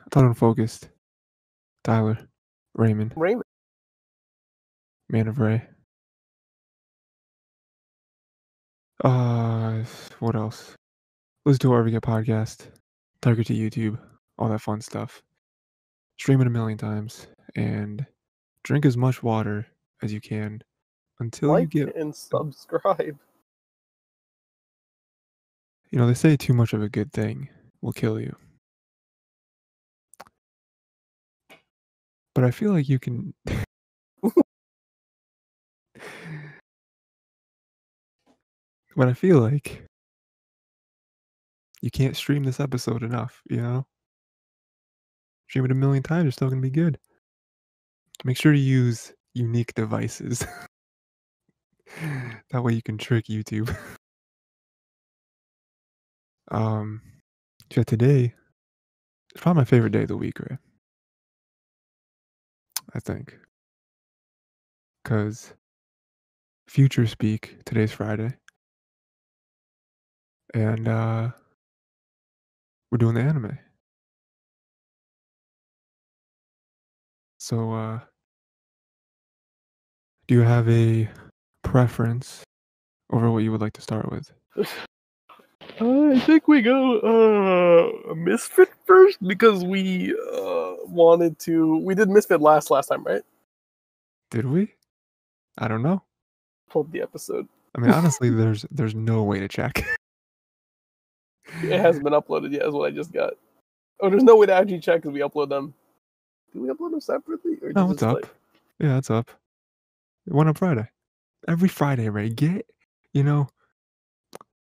I thought unfocused. Tyler. Raymond. Raymond. Man of Ray. What else? Listen to wherever you get podcast. Target to YouTube. All that fun stuff. Stream it a million times. And drink as much water as you can until you Like get... and subscribe. You know, they say too much of a good thing will kill you. But I feel like you can... But I feel like you can't stream this episode enough, you know? Stream it a million times, you're still going to be good. Make sure to use unique devices. That way you can trick YouTube. Yeah, today, it's probably my favorite day of the week, right? I think. Because future speak, today's Friday. And we're doing the anime. So do you have a preference over what you would like to start with? I think we go Misfit first because we wanted to. We did Misfit last time, right? Did we? I don't know. Pulled the episode. I mean, honestly, there's no way to check. It hasn't been uploaded yet, is what I just got. Oh, there's no way to actually check because we upload them. Do we upload them separately? Or No, it's up. Yeah, it's up. It went up Friday. Every Friday, Ray. You know,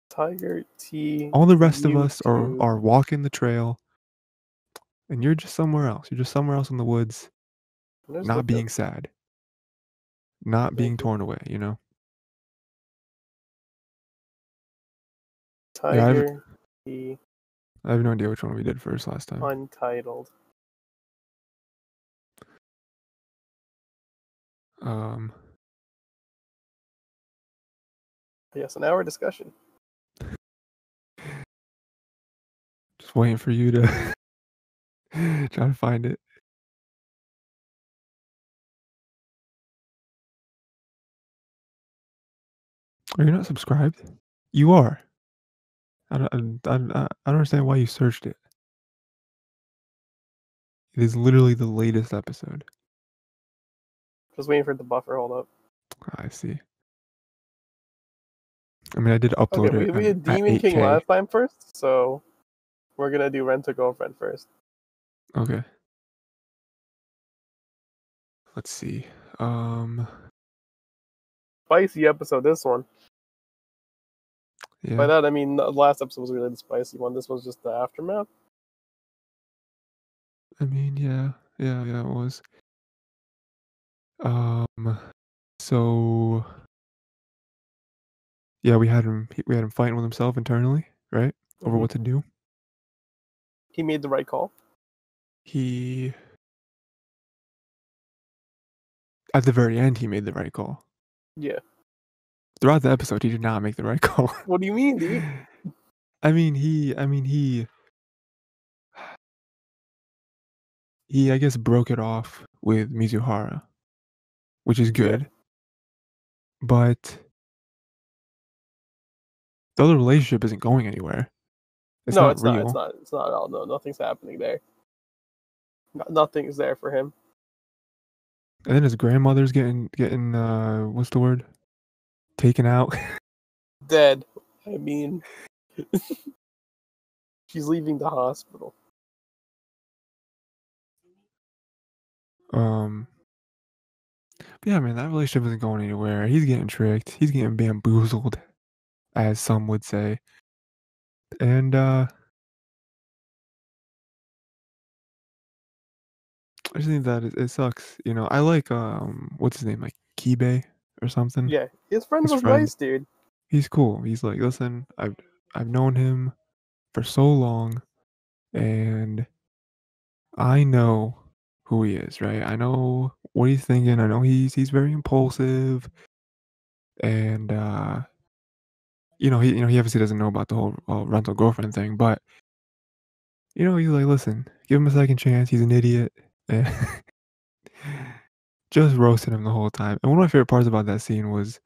Tiger T. all the rest of us YouTube. are walking the trail, and you're just somewhere else. You're just somewhere else in the woods, not being sad, not being torn away, you know? Tiger T. I have no idea which one we did first last time. Untitled. Yes, an hour discussion. Just waiting for you to try to find it. Are you not subscribed? You are. I don't understand why you searched it. It is literally the latest episode. Just waiting for it to buffer. Hold up. I see. I mean, I did upload it. We did Demon King last time first, so we're gonna do Rent a Girlfriend first. Okay. Let's see. Spicy episode, this one. Yeah. By that I mean the last episode was really the spicy one. This was just the aftermath. I mean, yeah, it was. So yeah, we had him fighting with himself internally, right? Over what to do. He made the right call. At the very end, he made the right call. Yeah. Throughout the episode, he did not make the right call. What do you mean, dude? I mean, he I guess broke it off with Mizuhara, which is good. Yeah. But the other relationship isn't going anywhere. It's not real. It's not at all. No, nothing's happening there. Nothing is there for him. And then his grandmother's getting what's the word? Taken out. Dead. I mean, she's leaving the hospital. But yeah, man, that relationship isn't going anywhere. He's getting tricked. He's getting bamboozled, as some would say. And I just think that it sucks. You know, I like what's his name, like Kibe or something. Yeah, his friend was nice, dude. He's cool. He's like, listen, I've known him for so long, and I know who he is, right? I know what he's thinking. I know he's very impulsive, and he obviously doesn't know about the whole rental girlfriend thing, but he's like, "Listen, give him a second chance. He's an idiot." And just roasted him the whole time. And one of my favorite parts about that scene was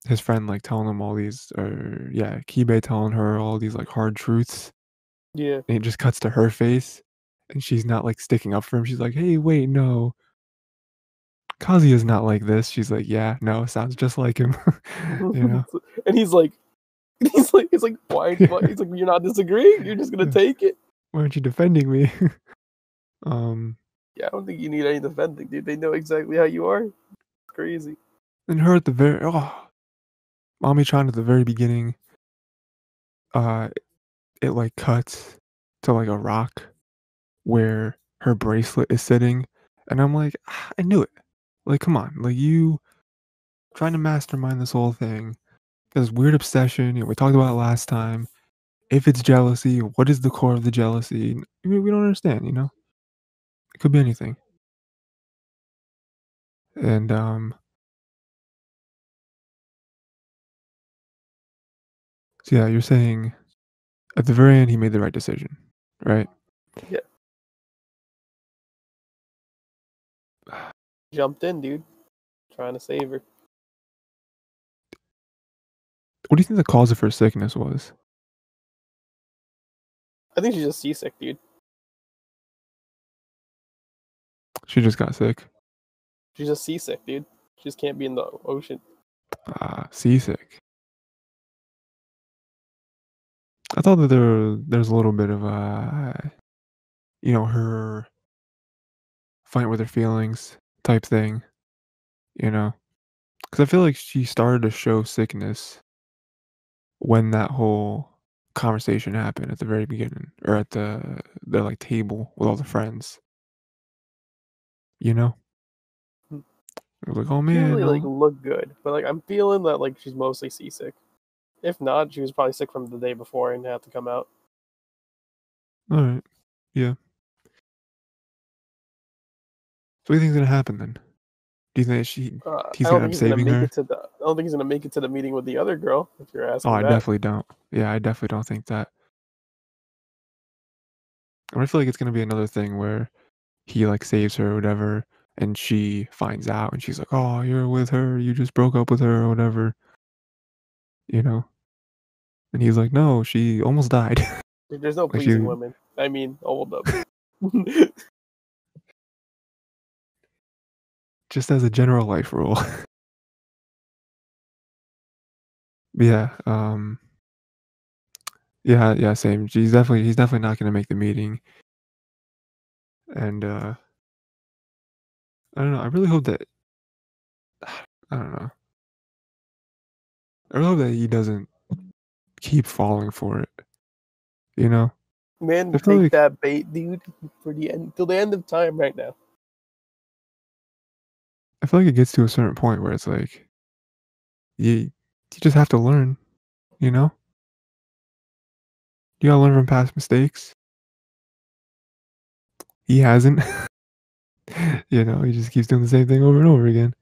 his friend, like, telling him all these or yeah, Kibe telling her all these, like, hard truths, Yeah. and it just cuts to her face, and she's not, like, sticking up for him. She's like, "Hey, wait, no. Kazuya's not like this." She's like, "Yeah, no, sounds just like him." You know? And he's like, why? He's like, you're not disagreeing. You're just gonna Yeah. take it. "Why aren't you defending me?" Um, Yeah, I don't think you need any defending, dude. They know exactly how you are. It's crazy. and her at the very Mommy-chan at the very beginning, uh, it, like, cuts to, like, a rock where her bracelet is sitting, and I'm like, "Ah, I knew it. Like, come on, like, you trying to mastermind this whole thing, this weird obsession, we talked about it last time. If it's jealousy, what is the core of the jealousy? We don't understand, you know? It could be anything." And, so yeah, you're saying at the very end, he made the right decision, right? Yeah, jumped in, dude. Trying to save her. What do you think the cause of her sickness was? I think she's just seasick, dude. She just got sick. She's just seasick, dude. She just can't be in the ocean. Seasick. I thought that there's a little bit of, her fight with her feelings type thing, you know? Because I feel like she started to show sickness when that whole conversation happened at the very beginning or at the like, table with all the friends, you know? Hmm. It was like, "Oh, She didn't man, really like no." look good, but like I'm feeling that like she's mostly seasick. If not, she was probably sick from the day before and had to come out. Alright. Yeah. So what do you think's gonna happen then? Do you think I he's don't gonna think end up he's gonna saving make her? it to the. I don't think he's gonna make it to the meeting with the other girl. If you're Oh, asking I that, definitely don't. Yeah, I definitely don't think that. I feel like it's gonna be another thing where he, like, saves her or whatever, and she finds out, and she's like, "Oh, you're with her, you just broke up with her," or whatever, you know? And he's like, "No, she almost died." there's no Like, pleasing she women. I mean, hold up. just as a general life rule. Yeah, yeah, same. He's definitely not gonna make the meeting, and, I don't know, I really hope that I don't know. I really hope that he doesn't keep falling for it, you know? Man I will feel take like that bait, dude, for the end till the end of time. Right now, I feel like it gets to a certain point where it's like, you just have to learn, you know? You gotta learn from past mistakes. He hasn't, he just keeps doing the same thing over and over again.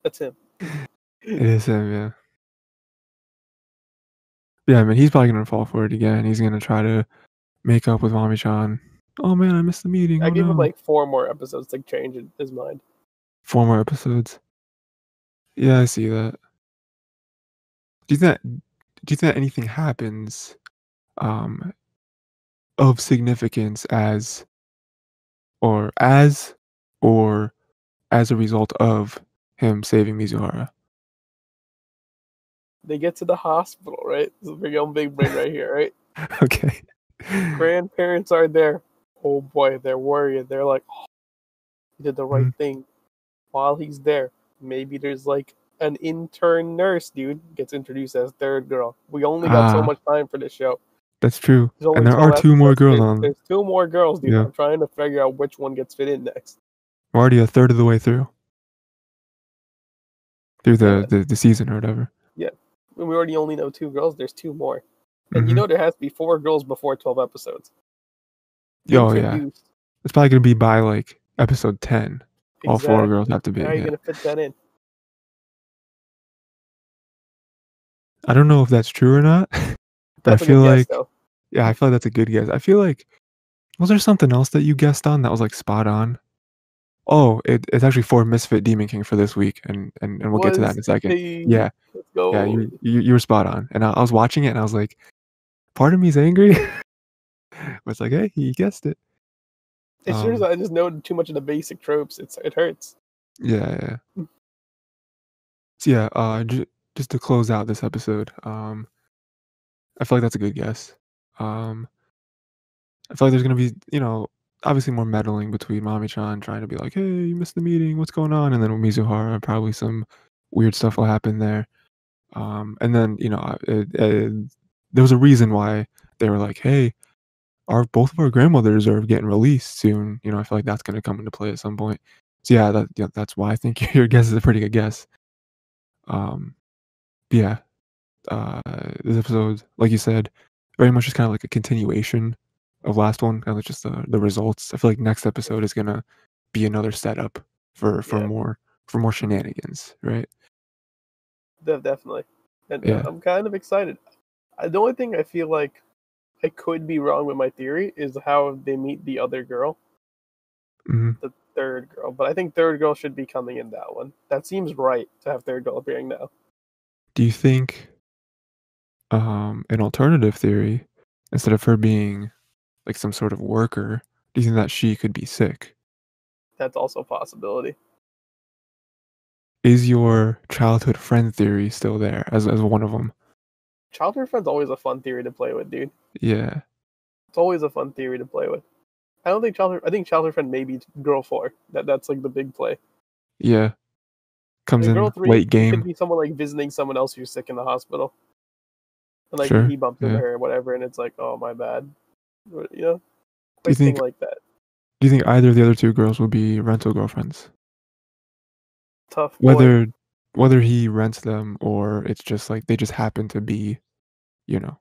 that's him. It is him, yeah. Yeah, I mean, he's probably gonna fall for it again. He's gonna try to make up with Mami-chan. "Oh, man, I missed the meeting. I Oh, gave him no." like 4 more episodes to change his mind. 4 more episodes. Yeah, I see that. Do you think do you think anything happens, um, of significance or as or as a result of him saving Mizuhara? They get to the hospital, right? This is big on big brain right here, right? Okay. Grandparents are there. Oh boy, they're worried. They're like, oh, he did the right Mhm. thing. While he's there, maybe there's like an intern nurse, dude, gets introduced as third girl. We only got so Ah, much time for this show. that's true, There's and only there are 12 2 more episodes. girls There's on. 2 more girls, dude. Yeah. I'm trying to figure out which one gets fit in next. We're already a third of the way through Yeah, the season or whatever. yeah. We already only know 2 girls. There's 2 more. And you Mhm. know there has to be 4 girls before 12 episodes. Oh, yeah. Introduced. It's probably gonna be by, like, episode 10. All 4 girls Exactly. have to be, How are you yeah. gonna fit that in? I don't know if that's true or not, I That's a good feel guess, like though. yeah, I feel like that's a good guess. I feel like was there something else that you guessed on that was, like, spot on? Oh, it's actually for Misfit Demon King for this week, and It we'll get to that was. in a second. Hey, Yeah, let's yeah, go. you were spot on, and I was watching it, and I was like, part of me's angry, but it's like, "Hey, he guessed it." It's just Um, I just know too much of the basic tropes. It hurts. yeah, yeah. So, yeah, just to close out this episode, I feel like that's a good guess. Um, I feel like there's gonna be, obviously more meddling between Mami-chan trying to be like, "Hey, you missed the meeting, what's going on?" And then with Mizuhara, probably some weird stuff will happen there. And then, there was a reason why they were like, "Hey, our both of our grandmothers are getting released soon." I feel like that's gonna come into play at some point. So yeah, that's why I think your guess is a pretty good guess. Um, yeah, uh, this episode, like you said, very much just kind of like a continuation of last one, kind of just the results. I feel like next episode is gonna be another setup for Yeah, more shenanigans, right? definitely. And Yeah. I'm kind of excited. The only thing I feel like I could be wrong with my theory is how they meet the other girl, Mhm. the third girl. But I think third girl should be coming in that one. That seems right to have third girl appearing now. Do you think an alternative theory, instead of her being like some sort of worker, do you think that she could be sick? That's also a possibility. Is your childhood friend theory still there as one of them? Childhood friend's always a fun theory to play with, dude. Yeah, It's always a fun theory to play with. I don't think childhood. I think childhood friend maybe girl four. That's like the big play. yeah. Comes And in girl three, late it could game. be someone like visiting someone else who's sick in the hospital, and like Sure. he bumps into Yeah. her or whatever, and it's like, oh my bad, you know, Do you quick thing think like that. do you think either of the other two girls will be rental girlfriends? Tough boy. Whether whether he rents them or it's just like they just happen to be, you know,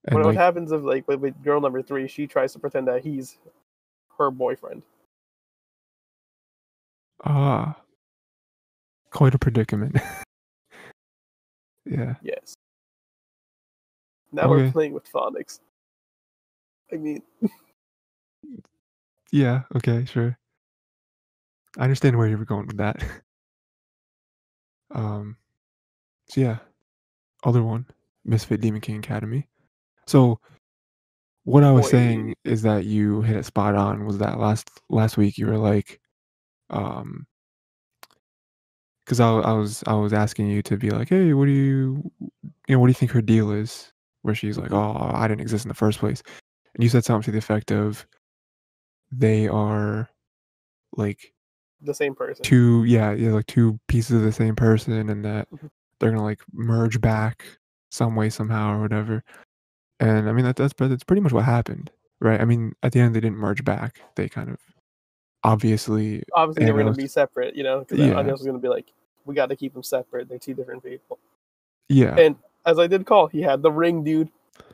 and What like happens if like with girl number three, she tries to pretend that he's her boyfriend? ah, quite a predicament. Yeah. Yes. Now we're Okay. playing with phonics. I mean, Yeah. Okay. Sure. I understand where you were going with that. Um. So yeah, other one, Misfit Demon King Academy. So what I was boy, saying is that you hit it spot on. Was that last week you were like, um, because I was asking you to be like, hey, what do you think her deal is? Where she's like, mhm, oh, I didn't exist in the first place, and you said something to the effect of they are like the same person. two, yeah, like two pieces of the same person, and that Mhm. they're gonna like merge back some way somehow or whatever. And I mean that's pretty much what happened, right? I mean, at the end they didn't merge back. They kind of obviously Obviously, they were going to Anos, be separate, because yeah, Adios was going to be like, we got to keep them separate. They're two different people. yeah, And as I did call, he had the ring, dude.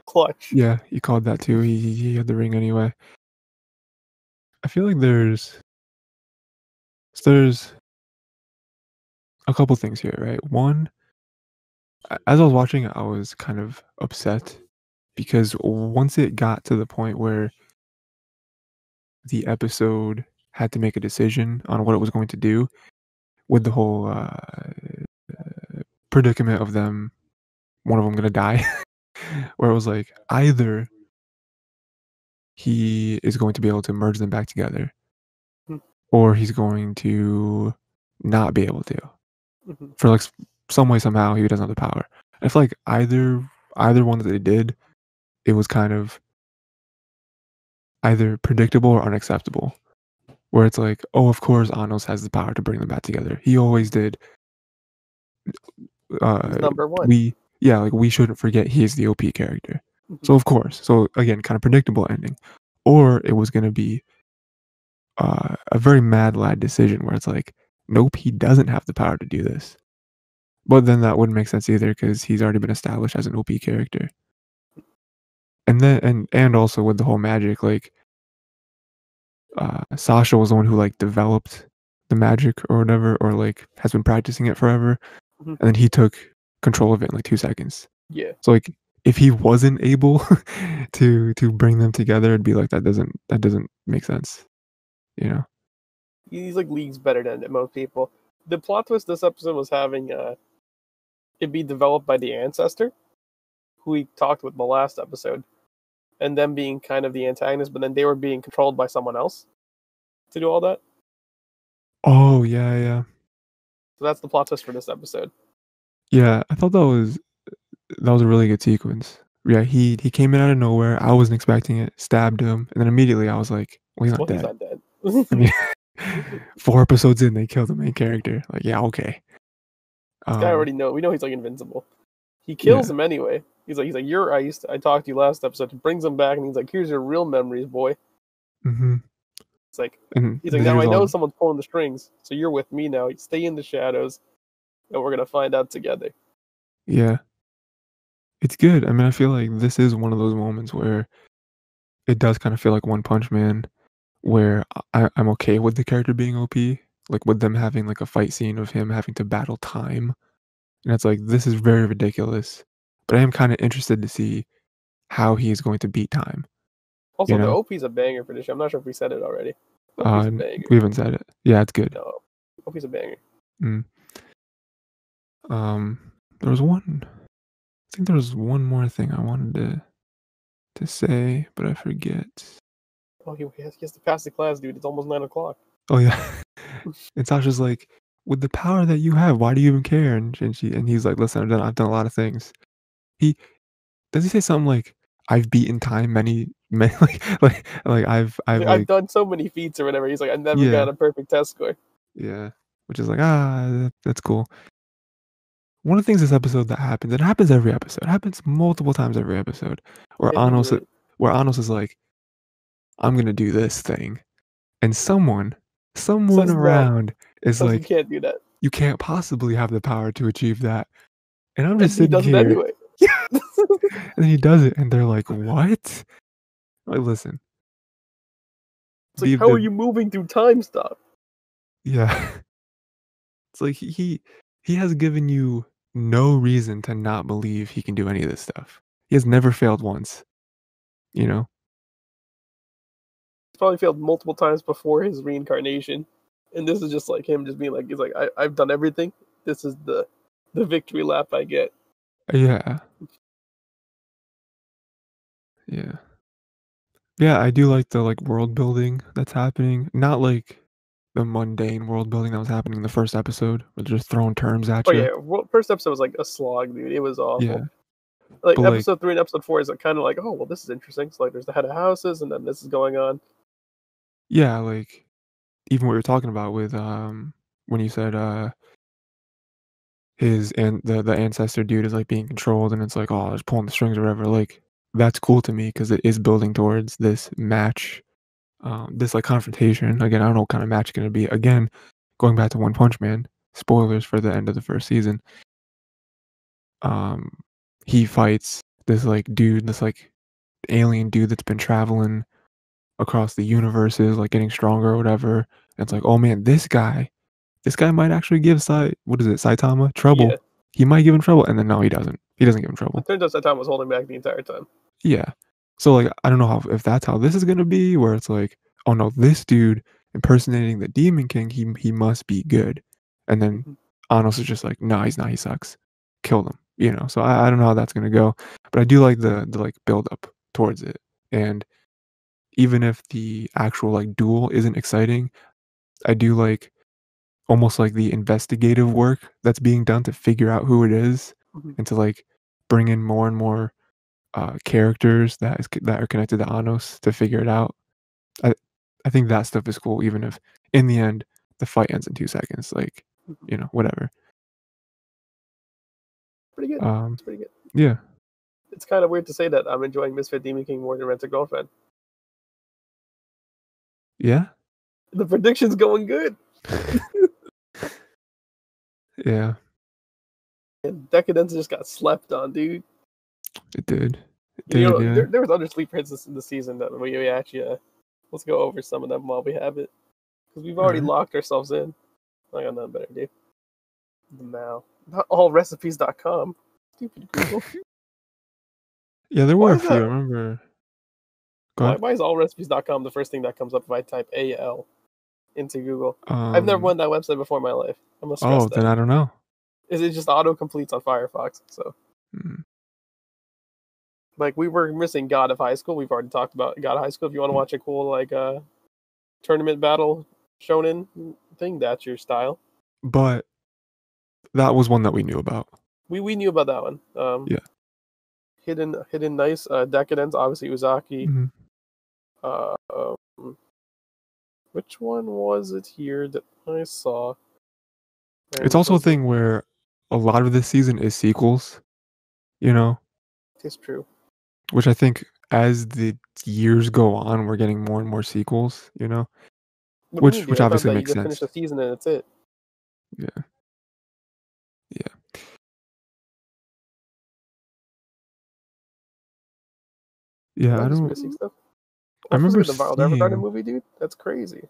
Clutch. yeah. He called that too. He had the ring anyway. I feel like there's a couple things here, right? One, as I was watching it, I was kind of upset because once it got to the point where the episode had to make a decision on what it was going to do with the whole predicament of them, one of them gonna die, where it was like either he is going to be able to merge them back together, Mhm. or he's going to not be able to Mhm. for like some way somehow he doesn't have the power. I feel like either one that they did, it was kind of either predictable or unacceptable. Where it's like, oh, of course, Anos has the power to bring them back together. He always did. He's Uh, number one. we yeah, like we shouldn't forget he is the OP character. Mhm. So of course, so again, kind of predictable ending, or it was gonna be a very mad lad decision where it's like, nope, he doesn't have the power to do this. But then that wouldn't make sense either because he's already been established as an OP character. And then and also with the whole magic, like Sasha was the one who like developed the magic or whatever, or like has been practicing it forever, Mhm. and then he took control of it in like 2 seconds. Yeah. So like if he wasn't able to bring them together, it'd be like that doesn't make sense, you know? He's like leagues better than most people. The plot twist this episode was having it be developed by the ancestor, who we talked with in the last episode, and them being kind of the antagonist, but then they were being controlled by someone else to do all that. Oh, yeah, yeah. So that's the plot twist for this episode. Yeah, I thought that was a really good sequence. Yeah, he came in out of nowhere, I wasn't expecting it, stabbed him, and then immediately I was like, "Well, he's not Well, he's dead." not dead. I mean, 4 episodes in, they killed the main character, like, yeah, okay. This guy Um, already know. We know he's like invincible. He kills yeah, him anyway. He's like I talked to you last episode. He brings him back and he's like, here's your real memories, boy. mhm, It's like and he's like, the now dude's I know all someone's pulling the strings, so you're with me now. Stay in the shadows, and we're gonna find out together. yeah, it's good. I mean, I feel like this is one of those moments where it does kinda feel like One Punch Man, where I'm okay with the character being OP, like, with them having, like, a fight scene of him having to battle time, and it's like, this is very ridiculous, but I am kinda interested to see how he is going to beat time, you Also, the know? OP's a banger for this show. I'm not sure if we said it already. OP's a banger. We haven't said it. Yeah, it's good. No, OP's a banger. Mm. Um, there was one I think there was one more thing I wanted to say, but I forget. Oh, he has to pass the class, dude. It's almost 9 o'clock. Oh, yeah. And Sasha's like, "With the power that you have, why do you even care?" And he's like, "Listen, I've done a lot of things." He does he say something like, "I've beaten time many like He's I've like, I've like" done so many feats or whatever. He's like, I never got Yeah, a perfect test score. yeah, which is like, that's cool. One of the things this episode that happens, it happens every episode, it happens multiple times every episode, where It happens really. Anos is like, "I'm gonna do this thing," and someone Says no. around is Says you like, can't do that, "You can't possibly have the power to achieve that," and I'm just and he sitting does it here, anyway. and he does it, and they're like, "What?" Like, listen, It's like, how are the you moving through time stuff? yeah, it's like he has given you no reason to not believe he can do any of this stuff. He has never failed once, you know? He's probably failed multiple times before his reincarnation, and this is just like him, just being like, he's like, I've done everything. This is the victory lap I get. Yeah, yeah. Yeah, I do like the, like, world building that's happening, not like the mundane world building that was happening in the first episode, where they're just throwing terms at Oh you. yeah, well, first episode was like a slog, dude. It was awful. Yeah, Like but, like episode 3 and episode 4 is like kind of like, oh well, this is interesting. So like, there's the head of houses, and then this is going on. yeah, like, even what you're talking about with, when you said, his and the ancestor dude is, like, being controlled, and it's like, "Oh, just pulling the strings or whatever," like, that's cool to me because it is building towards this match, this, like, confrontation. Again, I don't know what kinda match it's gonna be. Again, going back to One Punch Man, spoilers for the end of the 1st season, um, he fights this, like, dude, this, like, alien dude that's been traveling across the universes, like, getting stronger or whatever, and it's like, "Oh, man, this guy might actually give what is it, Saitama Yeah, trouble. He might give him trouble," and then no, he doesn't. He doesn't give him it trouble. turns out that time was holding back the entire time. Yeah. So, like, I don't know how if that's how this is gonna be, where it's like, "Oh, no, this dude impersonating the Demon King, he must be good." And then Hmm. Anos is just like, "No, he's not, he sucks. Kill him," you know? So I don't know how that's gonna go, but I do like the, like, build up towards it, and even if the actual, like, duel isn't exciting, I do like almost like the investigative work that's being done to figure out who it is Hmm. and to, like, bring in more and more, characters that are connected to Anos to figure it out. I I think that stuff is cool even if in the end the fight ends in 2 seconds, like, Hmm. whatever. Pretty good. Um, It's pretty good. yeah. It's kind of weird to say that I'm enjoying Misfit Demon King more than Rent a Girlfriend. Yeah? The prediction's going good. Yeah, And Decadence just got slept on, dude. it did. It You did, know, yeah. there was other sleeper hits this season that we actually let's go over some of them while we have it because we've already Alright. locked ourselves in. I got nothing better to do. Now, not allrecipes.com. Stupid Google. Yeah, there were Why a is few. that? I remember. Go Why ahead. why is allrecipes.com the first thing that comes up if I type AL into Google? I've never Um. went that website before in my life. I must stress Oh, then that. I don't know. Is it just auto completes on Firefox? So Mm, like we were missing God of High School. We've already talked about God of High School. If you want to yeah. watch a cool like tournament battle shonen thing, that's your style. But that was one that we knew about. We knew about that one. Yeah. Hidden nice decadence. Obviously Uzaki. Mhm. Which one was it here that I saw? It's And it also a doesn't. thing where a lot of this season is sequels, you know, It's true. which I think as the years go on, we're getting more and more sequels, you know, What do you mean, which dude? I thought obviously that you makes just finished sense. the season and it's it. Yeah. Yeah. Am Yeah. I I just don't. missing stuff? I Oh, supposed to remember get the Violet Evergarden seeing. movie, dude. That's crazy.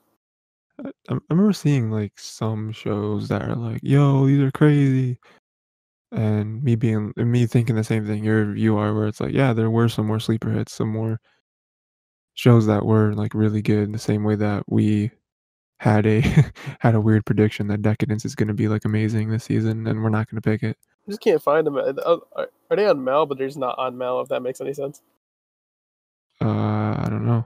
I remember seeing like some shows that are like, "Yo, these are crazy," and me thinking the same thing you are, where it's like, yeah, there were some more sleeper hits, some more shows that were like really good, the same way that we had a had a weird prediction that Decadence is going to be like amazing this season, and we're not going to pick it. I just can't find them. Are they on Mal? But there's not on Mal. If that makes any sense. I don't know.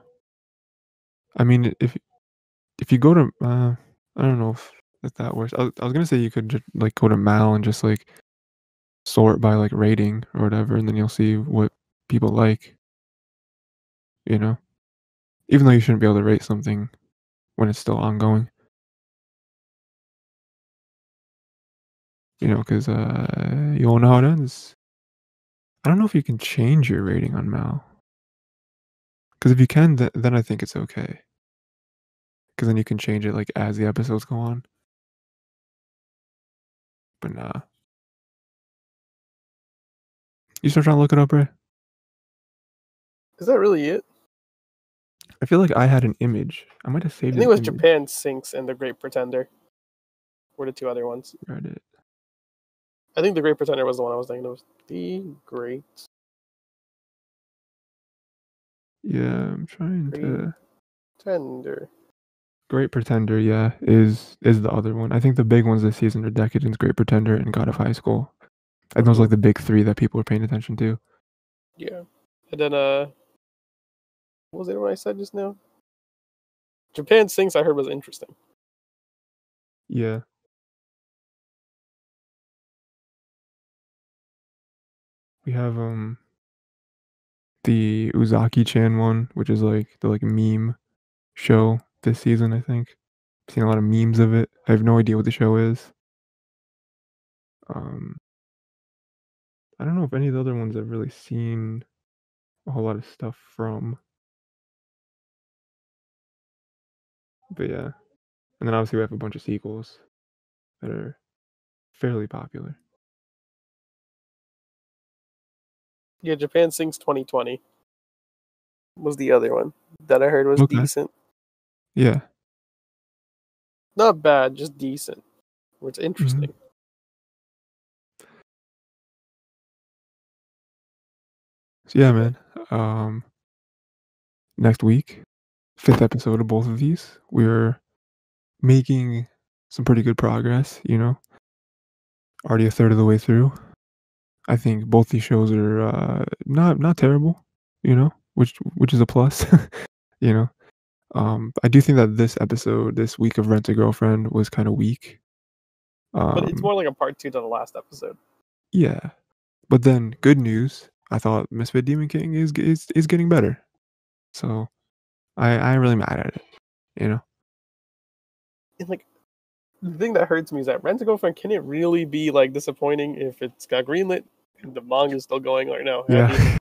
I mean, if you go to, I don't know if that works. I was gonna say you could just like go to Mal and just like sort by like rating or whatever, and then you'll see what people like. You know, even though you shouldn't be able to rate something when it's still ongoing. You know, because you won't know how it ends. I don't know if you can change your rating on Mal. Because if you can, then I think it's okay. Because then you can change it like as the episodes go on. But nah, you start trying to look it up, Ray. Is that really it? I feel like I had an image. I might have I saved think an it was image. Japan Sinks and The Great Pretender. Were the two other ones. Reddit. I think The Great Pretender was the one I was thinking of. The Great Yeah, I'm trying to. Pretender. Great Pretender, yeah, is the other one. I think the big ones this season are Decadence, Great Pretender, and God of High School. And those are Mm-hmm. like the big three that people are paying attention to. Yeah. And then what was the one I said just now? Japan Sinks. I heard was interesting. Yeah. We have the Uzaki-chan one, which is like the like meme show this season, I think. I've seen a lot of memes of it. I have no idea what the show is. Um, I don't know if any of the other ones I've really seen a whole lot of stuff from. But yeah. And then obviously we have a bunch of sequels that are fairly popular. Yeah, Japan Sinks 2020 was the other one that I heard was Okay. decent. Yeah. Not bad, just decent. Where it's Mhm. interesting. So yeah, But man. Next week, fifth episode of both of these. We're making some pretty good progress, you know. Already a third of the way through. I think both these shows are not terrible, you know, which is a plus, you know. I do think that this episode, this week of Rent a Girlfriend, was kind of weak. it's Um, more like a part two to the last episode. yeah, but then good news. I thought Misfit Demon King is getting better, so I ain't really mad at it, you know. And like the thing that hurts me is that Rent a Girlfriend, can it really be like disappointing if it's got greenlit and the manga is still going right now? Heavy. Yeah,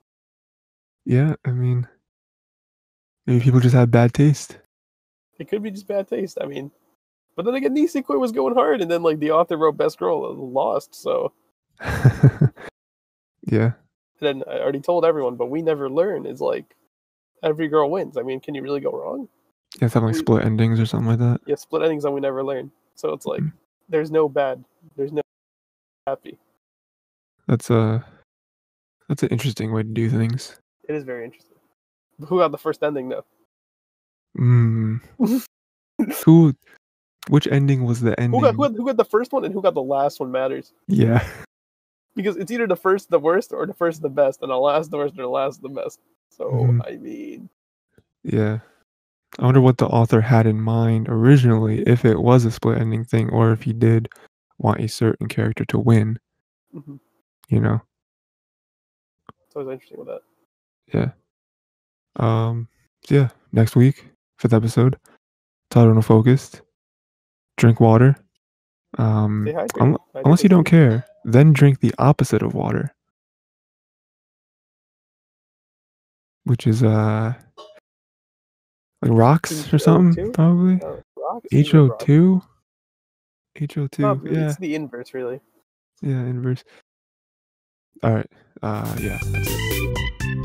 yeah. I mean, maybe people just have bad taste. It could be just bad taste. I mean, but then again, Nisekoi was going hard, and then like the author wrote Best Girl lost. So Yeah, and then I already told everyone, but we never learn. Is like every girl wins. I mean, can you really go wrong? you have to have like We split endings or something like that. Yeah, split endings and we never learn. So it's like Mhm. there's no bad, there's no happy. That's That's an interesting way to do things. It is very interesting. Who got the first ending though? Mm. Who? Which ending was the ending? Who got the first one and who got the last one matters. Yeah. Because it's either the first the worst or the first the best, and the last the worst or the last the best. So Mhm. I mean, Yeah. I wonder what the author had in mind originally, if it was a split ending thing, or if he did want a certain character to win, mm-hmm. you know? It's always interesting with that. Yeah. So yeah, next week, 5th episode, titled unfocused. Drink water. Stay hydrated. Hydrate Unless the you don't skin. care, then drink the opposite of water, which is like rocks or something, H2O2? probably. Rocks? Usually rocks. HO2? It's not HO2, really. yeah. It's the inverse, really. Yeah, inverse. All right. Yeah, that's it.